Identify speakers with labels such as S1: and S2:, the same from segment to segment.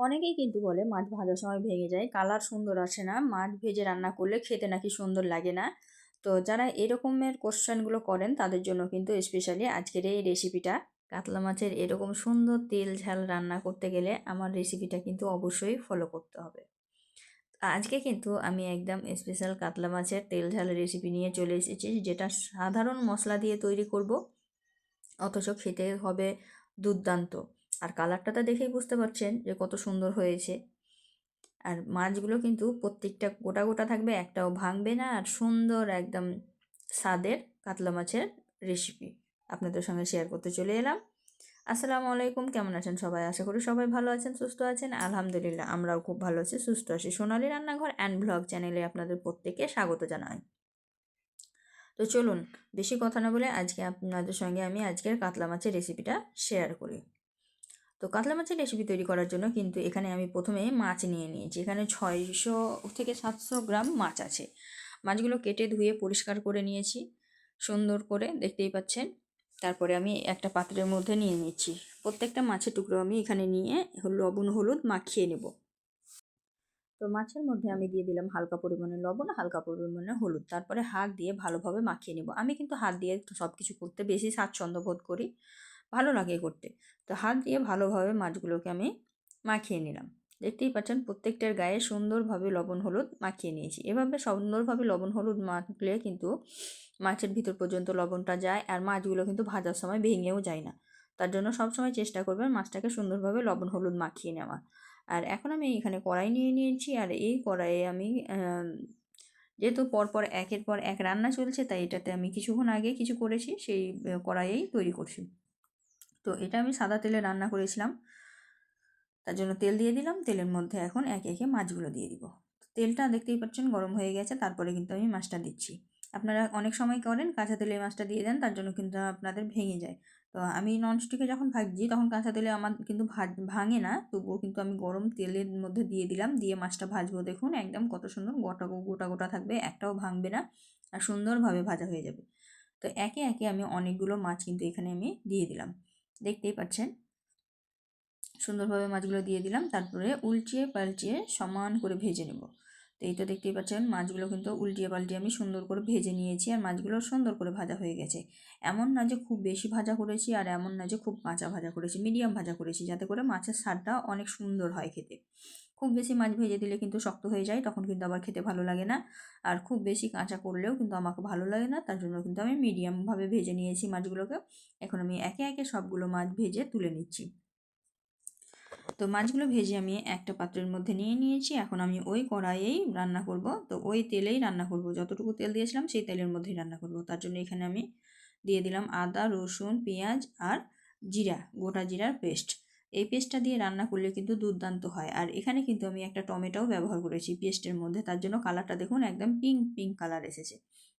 S1: অনেকেই কিন্তু বলে মাছ ভাজার সময় ভেঙে যায়, কালার সুন্দর আসে না, মাছ ভেজে রান্না করলে খেতে নাকি সুন্দর লাগে না। তো যারা এরকমের কোশ্চেনগুলো করেন তাদের জন্য কিন্তু স্পেশালি আজকের এই রেসিপিটা। কাতলা মাছের এরকম সুন্দর তেল ঝাল রান্না করতে গেলে আমার রেসিপিটা কিন্তু অবশ্যই ফলো করতে হবে। আজকে কিন্তু আমি একদম স্পেশাল কাতলা মাছের তেল ঝাল রেসিপি নিয়ে চলে এসেছি, যেটা সাধারণ মশলা দিয়ে তৈরি করব, অথচ খেতে হবে দুর্দান্ত। আর কালারটা তো দেখেই বুঝতে পারছেন যে কত সুন্দর হয়েছে। আর মাছগুলো কিন্তু প্রত্যেকটা গোটা গোটা থাকবে, একটাও ভাঙবে না। আর সুন্দর একদম স্বাদের কাতলা মাছের রেসিপি আপনাদের সঙ্গে শেয়ার করতে চলে এলাম। আসসালামু আলাইকুম, কেমন আছেন সবাই? আশা করি সবাই ভালো আছেন, সুস্থ আছেন। আলহামদুলিল্লাহ, আমরাও খুব ভালো আছি, সুস্থ আছি। সোনালী রান্নাঘর অ্যান্ড ব্লগ চ্যানেলে আপনাদের প্রত্যেককে স্বাগত জানাই। তো চলুন বেশি কথা না বলে আজকে আপনাদের সঙ্গে আমি আজকের কাতলা মাছের রেসিপিটা শেয়ার করি। তো কাতলা মাছের রেসিপি তৈরি করার জন্য কিন্তু এখানে আমি প্রথমে মাছ নিয়ে নিয়েছি। এখানে 600 থেকে 700 গ্রাম মাছ আছে। মাছগুলো কেটে ধুয়ে পরিষ্কার করে নিয়েছি সুন্দর করে, দেখতেই পাচ্ছেন। তারপরে আমি একটা পাত্রের মধ্যে নিয়ে নিচ্ছি। প্রত্যেকটা মাছের টুকরো আমি এখানে নিয়ে লবণ হলুদ মাখিয়ে নেব। তো মাছের মধ্যে আমি দিয়ে দিলাম হালকা পরিমাণে লবণ, হালকা পরিমাণে হলুদ। তারপরে হাত দিয়ে ভালোভাবে মাখিয়ে নেব। আমি কিন্তু হাত দিয়ে সব কিছু করতে বেশি স্বাচ্ছন্দ্য বোধ করি, ভালো লাগে করতে। তো হাত দিয়ে ভালোভাবে মাছগুলোকে আমি মাখিয়ে নিলাম। দেখতেই পাচ্ছেন প্রত্যেকটার গায়ে সুন্দরভাবে লবণ হলুদ মাখিয়ে নিয়েছি। এভাবে সুন্দরভাবে লবণ হলুদ মাখলে কিন্তু মাছের ভিতর পর্যন্ত লবণটা যায়, আর মাছগুলো কিন্তু ভাজার সময় ভেঙেও যায় না। তার জন্য সবসময় চেষ্টা করবেন মাছটাকে সুন্দরভাবে লবণ হলুদ মাখিয়ে নেওয়া। আর এখন আমি এখানে কড়াই নিয়ে নিয়েছি, আর এই কড়াইয়ে আমি যেহেতু পরপর একের পর এক রান্না চলছে, তাই এটাতে আমি কিছুক্ষণ আগে কিছু করেছি সেই কড়াইয়েই তৈরি করছি। তো এটা আমি সাদা তেলে রান্না করেছিলাম, তার জন্য তেল দিয়ে দিলাম। তেলের মধ্যে এখন একে একে মাছগুলো দিয়ে দিব। তেলটা দেখতেই পাচ্ছেন গরম হয়ে গেছে, তারপরে কিন্তু আমি মাছটা দিচ্ছি। আপনারা অনেক সময় করেন কাঁচা তেলে মাছটা দিয়ে দেন, তার জন্য কিন্তু আপনাদের ভেঙে যায়। তো আমি ননস্টিকে যখন ভাজছি তখন কাঁচা তেলে আমার কিন্তু ভাঙে না, তবুও কিন্তু আমি গরম তেলের মধ্যে দিয়ে দিলাম। দিয়ে মাছটা ভাজবো, দেখুন একদম কত সুন্দর গোটা গোটা গোটা থাকবে, একটাও ভাঙবে না, আর সুন্দরভাবে ভাজা হয়ে যাবে। তো একে একে আমি অনেকগুলো মাছ কিন্তু এখানে আমি দিয়ে দিলাম, দেখতেই পাচ্ছেন। সুন্দরভাবে মাছগুলো দিয়ে দিলাম, তারপরে উল্টিয়ে পাল্টিয়ে সমান করে ভেজে নেব। তো এই তো দেখতেই পাচ্ছেন মাছগুলো কিন্তু উল্টিয়ে পাল্টিয়ে আমি সুন্দর করে ভেজে নিয়েছি, আর মাছগুলো সুন্দর করে ভাজা হয়ে গেছে। এমন না যে খুব বেশি ভাজা করেছি, আর এমন না যে খুব কাঁচা ভাজা করেছি, মিডিয়াম ভাজা করেছি, যাতে করে মাছের স্বাদটা অনেক সুন্দর হয় খেতে। খুব বেশি মাছ ভেজে দিলে কিন্তু শক্ত হয়ে যায়, তখন কিন্তু আবার খেতে ভালো লাগে না। আর খুব বেশি কাঁচা করলেও কিন্তু আমাকে ভালো লাগে না, তার জন্য কিন্তু আমি মিডিয়ামভাবে ভেজে নিয়েছি মাছগুলোকে। এখন আমি একে একে সবগুলো মাছ ভেজে তুলে নিচ্ছি। তো মাছগুলো ভেজে আমি একটা পাত্রের মধ্যে নিয়ে নিয়েছি। এখন আমি ওই কড়াইয়েই রান্না করব। তো ওই তেলেই রান্না করব, যতটুকু তেল দিয়েছিলাম সেই তেলের মধ্যেই রান্না করব। তার জন্য এখানে আমি দিয়ে দিলাম আদা রসুন পেঁয়াজ আর জিরা, গোটা জিরার পেস্ট। এই পেস্টটা দিয়ে রান্না করলে কিন্তু দুর্দান্ত হয়। আর এখানে কিন্তু আমি একটা টমেটোও ব্যবহার করেছি পেস্টের মধ্যে, তার জন্য কালারটা দেখুন একদম পিঙ্ক পিঙ্ক কালার এসেছে।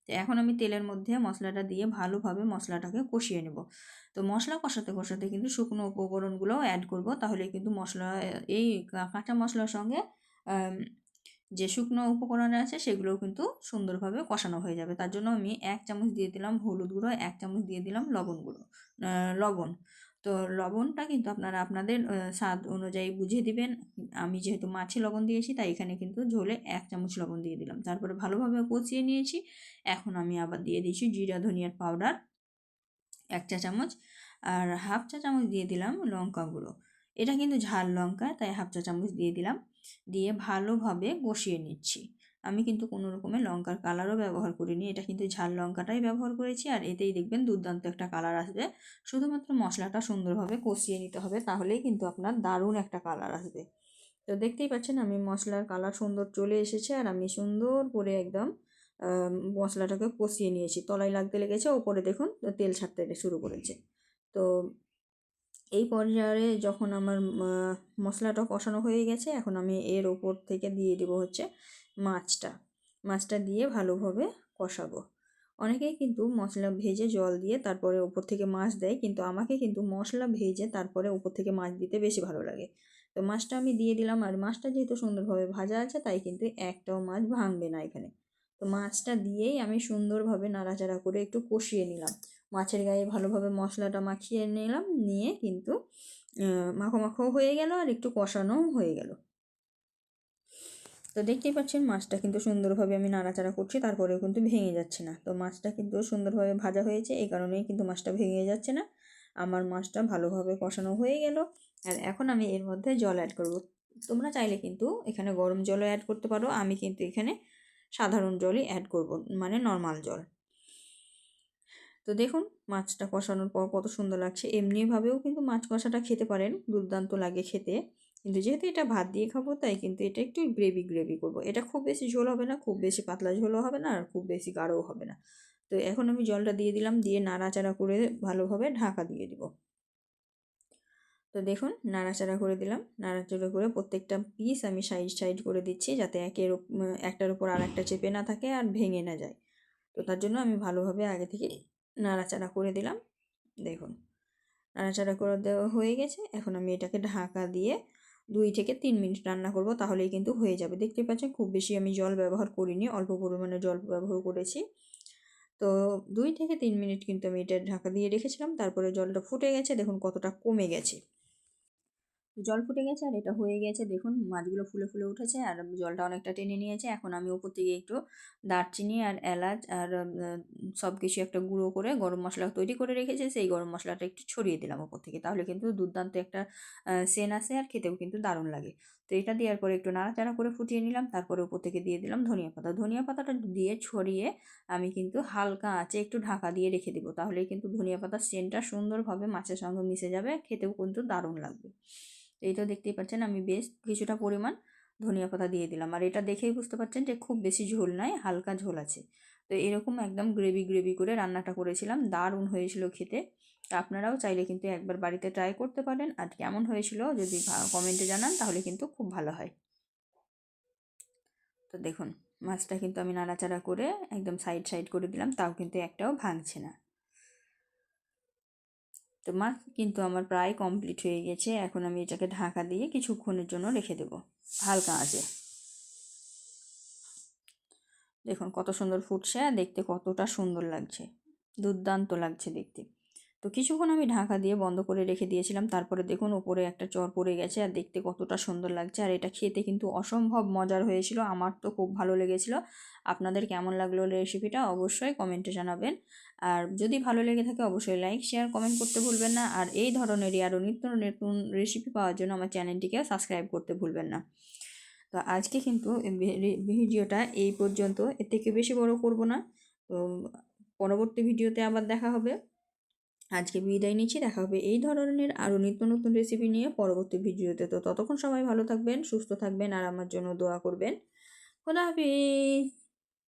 S1: তো এখন আমি তেলের মধ্যে মশলাটা দিয়ে ভালোভাবে মশলাটাকে কষিয়ে নেব। তো মশলা কষাতে কষাতে কিন্তু শুকনো উপকরণগুলোও অ্যাড করব, তাহলে কিন্তু মশলা এই কাঁচা মশলার সঙ্গে যে শুকনো উপকরণ আছে সেগুলোও কিন্তু সুন্দরভাবে কষানো হয়ে যাবে। তার জন্য আমি 1 চামচ দিয়ে দিলাম হলুদ গুঁড়ো, 1 চামচ দিয়ে দিলাম লবণ। তো লবণটা কিন্তু আপনারা আপনাদের স্বাদ অনুযায়ী বুঝে দিবেন। আমি যেহেতু মাছে লবণ দিয়েছি, তাই এখানে কিন্তু ঝোলে 1 চামচ লবণ দিয়ে দিলাম। তারপরে ভালোভাবে কষিয়ে নিয়েছি। এখন আমি আবার দিয়ে দিচ্ছি জিরা ধনিয়ার পাউডার 1 চা চামচ, আর হাফ চা চামচ দিয়ে দিলাম লঙ্কা গুঁড়ো। এটা কিন্তু ঝাল লঙ্কা, তাই হাফ চা চামচ দিয়ে দিলাম। দিয়ে ভালোভাবে কষিয়ে নিচ্ছি। আমি কিন্তু কোনো রকমের লঙ্কার কালারও ব্যবহার করিনি, এটা কিন্তু ঝাল লঙ্কাটাই ব্যবহার করেছি, আর এতেই দেখবেন দুর্দান্ত একটা কালার আসবে। শুধুমাত্র মশলাটা সুন্দরভাবে কষিয়ে নিতে হবে, তাহলেই কিন্তু আপনার দারুণ একটা কালার আসবে। তো দেখতেই পাচ্ছেন আমি মশলার কালার সুন্দর চলে এসেছে, আর আমি সুন্দর করে একদম মশলাটাকে কষিয়ে নিয়েছি। তলায় লাগতে লেগেছে, ওপরে দেখুন তেল ছাড়তে শুরু করেছে। তো এই পর্যায়ে যখন আমার মশলাটা কষানো হয়ে গেছে, এখন আমি এর ওপর থেকে দিয়ে দেবো হচ্ছে মাছটা দিয়ে ভালোভাবে কষাবো। অনেকেই কিন্তু মশলা ভেজে জল দিয়ে তারপরে ওপর থেকে মাছ দেয়, কিন্তু আমাকে কিন্তু মশলা ভেজে তারপরে ওপর থেকে মাছ দিতে বেশি ভালো লাগে। তো মাছটা আমি দিয়ে দিলাম, আর মাছটা যেহেতু সুন্দরভাবে ভাজা আছে, তাই কিন্তু একটাও মাছ ভাঙবে না এখানে। তো মাছটা দিয়েই আমি সুন্দরভাবে নাড়াচাড়া করে একটু কষিয়ে নিলাম। মাছের গায়ে ভালোভাবে মশলাটা মাখিয়ে নিলাম, নিয়ে কিন্তু মাখো মাখো হয়ে গেল আর একটু কষানোও হয়ে গেল। তো দেখতেই পাচ্ছেন মাছটা কিন্তু সুন্দরভাবে আমি নাড়াচাড়া করছি, তারপরেও কিন্তু ভেঙে যাচ্ছে না। তো মাছটা কিন্তু সুন্দরভাবে ভাজা হয়েছে, এই কারণেই কিন্তু মাছটা ভেঙে যাচ্ছে না। আমার মাছটা ভালোভাবে কষানো হয়ে গেল। আর এখন আমি এর মধ্যে জল অ্যাড করব। তোমরা চাইলে কিন্তু এখানে গরম জলও অ্যাড করতে পারো, আমি কিন্তু এখানে সাধারণ জলই অ্যাড করব, মানে নর্মাল জল। তো দেখুন মাছটা কষানোর পর কত সুন্দর লাগছে। এমনিভাবেও কিন্তু মাছ কষাটা খেতে পারেন, দুর্দান্ত লাগে খেতে। কিন্তু যেহেতু এটা ভাত দিয়ে খাবো তাই কিন্তু এটা একটু গ্রেভি গ্রেভি করব। এটা খুব বেশি ঝোল হবে না, খুব বেশি পাতলা ঝোলও হবে না, আর খুব বেশি গাঢ়ও হবে না। তো এখন আমি জলটা দিয়ে দিলাম, দিয়ে নাড়াচাড়া করে ভালোভাবে ঢাকা দিয়ে দিব। তো দেখুন নাড়াচাড়া করে দিলাম, নাড়াচাড়া করে প্রত্যেকটা পিস আমি সাইড সাইড করে দিচ্ছি, যাতে একটার উপর আর একটা চেপে না থাকে আর ভেঙে না যায়। তো তার জন্য আমি ভালোভাবে আগে থেকে নাড়াচাড়া করে দিলাম। দেখুন নাড়াচাড়া করে দেওয়া হয়ে গেছে। এখন আমি এটাকে ঢাকা দিয়ে 2 থেকে 3 মিনিট রান্না করব, তাহলেই কিন্তু হয়ে যাবে। দেখতে পাচ্ছেন খুব বেশি আমি জল ব্যবহার করিনি, অল্প পরিমাণে জল ব্যবহার করেছি। তো 2 থেকে 3 মিনিট কিন্তু আমি এটা ঢাকা দিয়ে রেখেছিলাম, তারপরে জলটা ফুটে গেছে, দেখুন কতটা কমে গেছে। জল ফুটে গেছে আর এটা হয়ে গেছে, দেখুন মাছগুলো ফুলে ফুলে উঠেছে আর জলটা অনেকটা টেনে নিয়েছে। এখন আমি উপর থেকে একটু দারচিনি আর এলাচ আর সব কিছু একটা গুঁড়ো করে গরম মশলা তৈরি করে রেখেছি, সেই গরম মশলাটা একটু ছড়িয়ে দিলাম উপর থেকে, তাহলে কিন্তু দুর্দান্ত একটা সেন্ট আসে আর খেতেও কিন্তু দারুণ লাগে। তো এটা দেওয়ার পরে একটু নাড়াচাড়া করে ফুটিয়ে নিলাম, তারপরে উপর থেকে দিয়ে দিলাম ধনিয়া পাতা। ধনিয়া পাতাটা দিয়ে ছড়িয়ে আমি কিন্তু হালকা আঁচে একটু ঢাকা দিয়ে রেখে দেবো, তাহলে কিন্তু ধনিয়া পাতার সেন্টটা সুন্দরভাবে মাছের সঙ্গে মিশে যাবে, খেতেও কিন্তু দারুণ লাগবে। এই তো দেখতেই পাচ্ছেন আমি বেশ কিছুটা পরিমাণ ধনিয়া পাতা দিয়ে দিলাম, আর এটা দেখেই বুঝতে পারছেন যে খুব বেশি ঝোল নাই, হালকা ঝোল আছে। তো এরকম একদম গ্রেভি গ্রেভি করে রান্নাটা করেছিলাম, দারুণ হয়েছিল খেতে। তা আপনারাও চাইলে কিন্তু একবার বাড়িতে ট্রাই করতে পারেন, আর কেমন হয়েছিল যদি কমেন্টে জানান তাহলে কিন্তু খুব ভালো হয়। তো দেখুন মাছটা কিন্তু আমি নাড়াচাড়া করে একদম সাইড সাইড করে দিলাম, তাও কিন্তু একটাও ভাঙছে না। তো মাছ কিন্তু আমার প্রায় কমপ্লিট হয়ে গেছে, এখন আমি এটাকে ঢাকা দিয়ে কিছুক্ষণের জন্য রেখে দেবো হালকা আঁচে। দেখুন কত সুন্দর ফুটছে আর দেখতে কতটা সুন্দর লাগছে, দুর্দান্ত লাগছে দেখতে। তো কিছুক্ষণ আমি ঢাকা দিয়ে বন্ধ করে রেখে দিয়েছিলাম, তারপরে দেখুন উপরে একটা চর পড়ে গেছে আর দেখতে কতটা সুন্দর লাগছে। আর এটা খেতে কিন্তু অসম্ভব মজার হয়েছিল, আমার তো খুব ভালো লেগেছিল। আপনাদের কেমন লাগলো রেসিপিটা অবশ্যই কমেন্টে জানাবেন। আর যদি ভালো লেগে থাকে অবশ্যই লাইক শেয়ার কমেন্ট করতে ভুলবেন না, আর এই ধরনেরই আরও নিত্য নতুন রেসিপি পাওয়ার জন্য আমার চ্যানেলটিকে সাবস্ক্রাইব করতে ভুলবেন না। তো আজকে কিন্তু ভিডিওটা এই পর্যন্ত, এর থেকে বেশি বড় করব না। তো পরবর্তী ভিডিওতে আবার দেখা হবে। আজকে বিদায় নিচ্ছি, দেখা হবে এই ধরনের আরও নিত্য নতুন রেসিপি নিয়ে পরবর্তী ভিডিওতে। তো ততক্ষণ সবাই ভালো থাকবেন, সুস্থ থাকবেন আর আমার জন্য দোয়া করবেন। খোদা হাফিজ।